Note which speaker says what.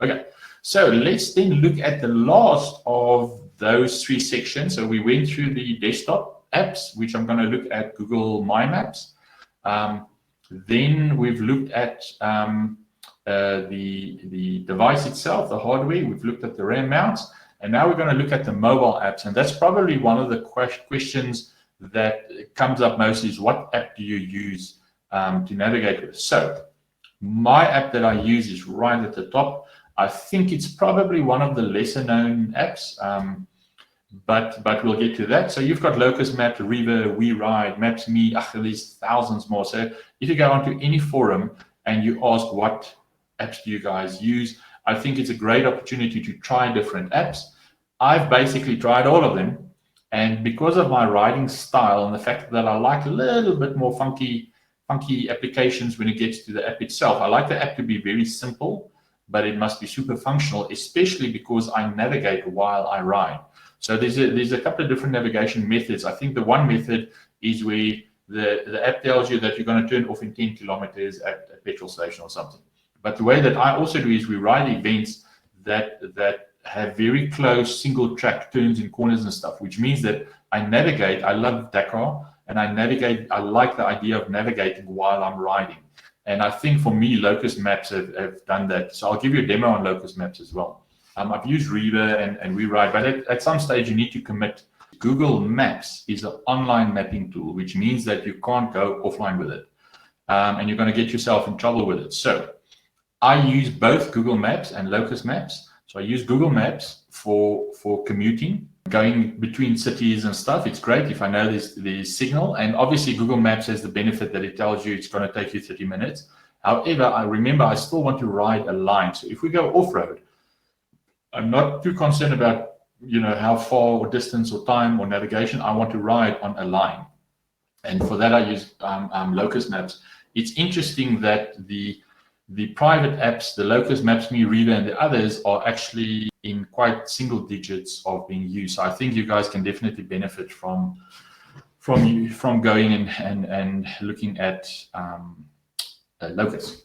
Speaker 1: Okay, so let's then look at the last of those 3 sections. So we went through the desktop apps, which I'm going to look at Google My Maps. Then we've looked at the device itself, the hardware. We've looked at the RAM mounts, and now we're going to look at the mobile apps. And that's probably one of the questions that comes up most is, what app do you use to navigate with? So my app that I use is right at the top. I think it's probably one of the lesser known apps, but we'll get to that. So you've got Locus Maps, Riva, WeRide, Maps.me, there's thousands more. So if you go onto any forum and you ask, what apps do you guys use? I think it's a great opportunity to try different apps. I've basically tried all of them. And because of my riding style and the fact that I like a little bit more funky applications when it gets to the app itself, I like the app to be very simple, but it must be super functional, especially because I navigate while I ride. So there's a couple of different navigation methods. I think the one method is where the app tells you that you're going to turn off in 10 kilometers at a petrol station or something. But the way that I also do is we ride events that have very close single track turns and corners and stuff, which means that I navigate. I love Dakar, and I navigate. I like the idea of navigating while I'm riding. And I think for me, Locus Maps have done that. So I'll give you a demo on Locus Maps as well. I've used Riva and WeRide, but at some stage you need to commit. Google Maps is an online mapping tool, which means that you can't go offline with it. And you're going to get yourself in trouble with it. So I use both Google Maps and Locus Maps. So I use Google Maps for commuting, going between cities and stuff. It's great if I know there's signal. And obviously Google Maps has the benefit that it tells you it's going to take you 30 minutes. However, I remember I still want to ride a line. So if we go off-road, I'm not too concerned about, how far or distance or time or navigation. I want to ride on a line. And for that, I use Locus Maps. It's interesting that the private apps, the Locus, Maps.me, Riva, and the others are actually in quite single digits of being used. So I think you guys can definitely benefit from going and looking at Locus.